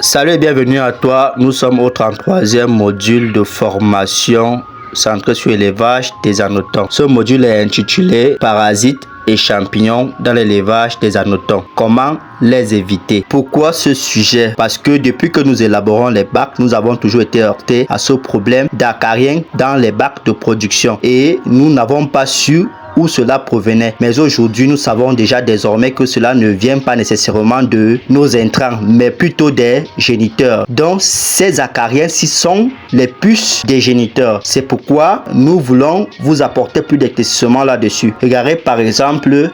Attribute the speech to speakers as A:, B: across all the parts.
A: Salut et bienvenue à toi. Nous sommes au 33e module de formation centré sur l'élevage des anotons. Ce module est intitulé Parasites et champignons dans l'élevage des anotons. Comment les éviter? Pourquoi ce sujet? Parce que depuis que nous élaborons les bacs, nous avons toujours été heurtés à ce problème d'acariens dans les bacs de production et nous n'avons pas su où cela provenait. Mais aujourd'hui, nous savons déjà désormais que cela ne vient pas nécessairement de nos intrants, mais plutôt des géniteurs. Donc, ces acariens-ci sont les puces des géniteurs. C'est pourquoi nous voulons vous apporter plus d'éclaircissements là-dessus. Regardez par exemple,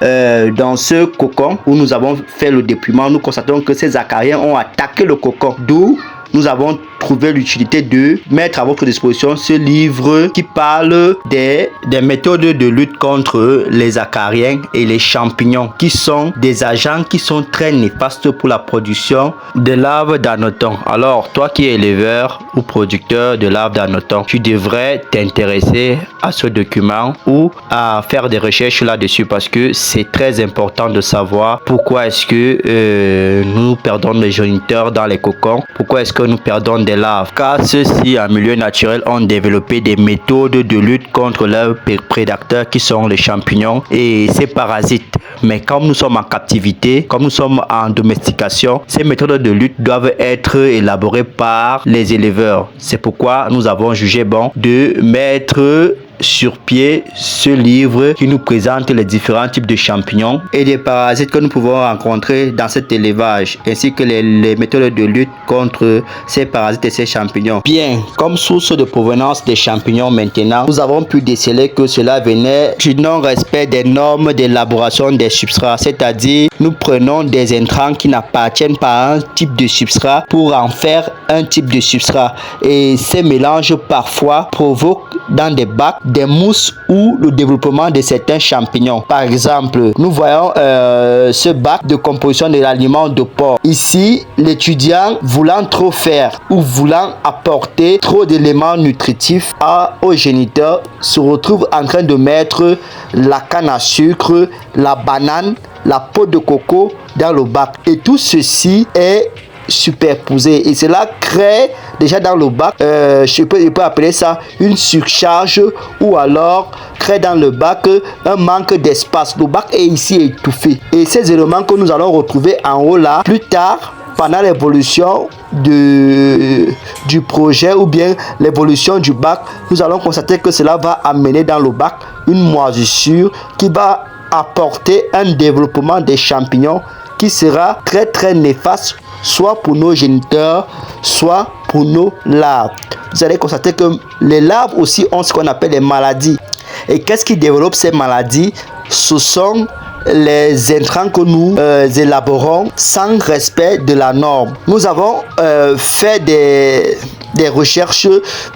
A: dans ce cocon où nous avons fait le dépouillement, nous constatons que ces acariens ont attaqué le cocon. D'où nous avons trouvé l'utilité de mettre à votre disposition ce livre qui parle des méthodes de lutte contre les acariens et les champignons, qui sont des agents qui sont très néfastes pour la production de larves d'anotons. Alors, toi qui es éleveur ou producteur de larves d'anotons, tu devrais t'intéresser à ce document ou à faire des recherches là-dessus parce que c'est très important de savoir pourquoi est-ce que nous perdons les géniteurs dans les cocons, pourquoi est-ce que nous perdons des larves, car ceux-ci en milieu naturel ont développé des méthodes de lutte contre leurs prédateurs qui sont les champignons et ces parasites. Mais comme nous sommes en captivité, comme nous sommes en domestication, ces méthodes de lutte doivent être élaborées par les éleveurs. C'est pourquoi nous avons jugé bon de mettre sur pied ce livre qui nous présente les différents types de champignons et des parasites que nous pouvons rencontrer dans cet élevage, ainsi que les méthodes de lutte contre ces parasites et ces champignons. Bien, comme source de provenance des champignons maintenant, nous avons pu déceler que cela venait du non-respect des normes d'élaboration des substrats, c'est-à-dire nous prenons des intrants qui n'appartiennent pas à un type de substrat pour en faire un type de substrat, et ces mélanges parfois provoquent dans des bacs des mousses ou le développement de certains champignons. Par exemple, nous voyons ce bac de composition de l'aliment de porc. Ici, l'étudiant voulant trop faire ou voulant apporter trop d'éléments nutritifs aux géniteurs se retrouve en train de mettre la canne à sucre, la banane, la peau de coco dans le bac. Et tout ceci est superposé et cela crée déjà dans le bac, je peux appeler ça une surcharge, ou alors crée dans le bac un manque d'espace. Le bac est ici étouffé et ces éléments que nous allons retrouver en haut là plus tard pendant l'évolution du projet ou bien l'évolution du bac, nous allons constater que cela va amener dans le bac une moisissure qui va apporter un développement des champignons qui sera très très néfaste, soit pour nos géniteurs, soit pour nos larves. Vous allez constater que les larves aussi ont ce qu'on appelle des maladies. Et qu'est-ce qui développe ces maladies? Ce sont les intrants que nous élaborons sans respect de la norme. Nous avons fait des recherches,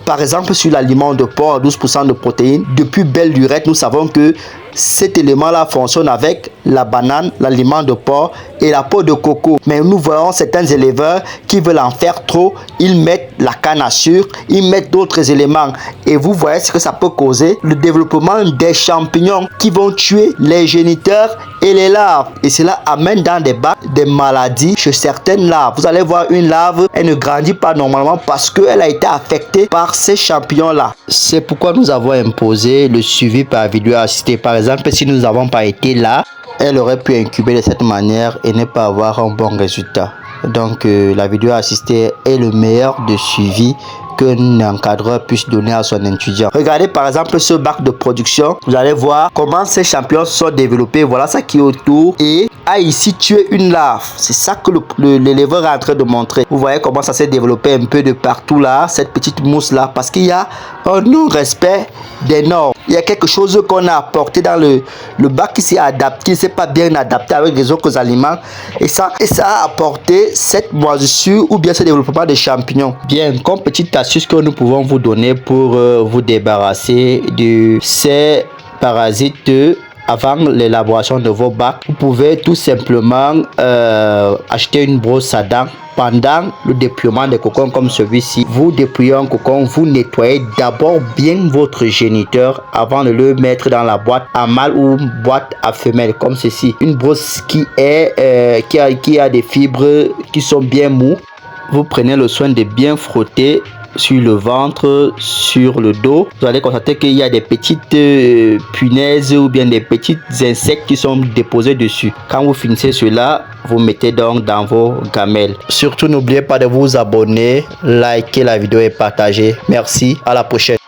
A: par exemple sur l'aliment de porc à 12% de protéines. Depuis belle lurette, nous savons que cet élément-là fonctionne avec la banane, l'aliment de porc et la peau de coco. Mais nous voyons certains éleveurs qui veulent en faire trop. Ils mettent la canne à sucre, ils mettent d'autres éléments. Et vous voyez ce que ça peut causer. Le développement des champignons qui vont tuer les géniteurs et les larves. Et cela amène dans des bacs des maladies chez certaines larves. Vous allez voir une larve, elle ne grandit pas normalement parce qu'elle a été affectée par ces champignons-là. C'est pourquoi nous avons imposé le suivi par vidéo assistée. Par exemple, si nous n'avons pas été là, elle aurait pu incuber de cette manière et ne pas avoir un bon résultat. Donc, la vidéo assistée est le meilleur de suivi qu'un encadreur puisse donner à son étudiant. Regardez par exemple ce bac de production. Vous allez voir comment ces champignons sont développés. Voilà ça qui est autour. Et a ici tué une larve. C'est ça que l'éleveur est en train de montrer. Vous voyez comment ça s'est développé un peu de partout là. Cette petite mousse là. Parce qu'il y a un non-respect des normes. Il y a quelque chose qu'on a apporté dans le bac qui s'est adapté, qui ne s'est pas bien adapté avec les autres aliments. Et ça a apporté cette moisissure ou bien ce développement des champignons. Bien, comme petite astuce que nous pouvons vous donner pour vous débarrasser de ces parasites avant l'élaboration de vos bacs, vous pouvez tout simplement acheter une brosse à dents. Pendant le dépouillement des cocons comme celui-ci, vous dépouillez un cocon, vous nettoyez d'abord bien votre géniteur avant de le mettre dans la boîte à mâle ou boîte à femelle comme ceci. Une brosse qui a des fibres qui sont bien mous. vous prenez le soin de bien frotter sur le ventre, sur le dos. Vous allez constater qu'il y a des petites punaises ou bien des petits insectes qui sont déposés dessus. Quand vous finissez cela, vous mettez donc dans vos gamelles. Surtout n'oubliez pas de vous abonner, liker la vidéo et partager. Merci, à la prochaine.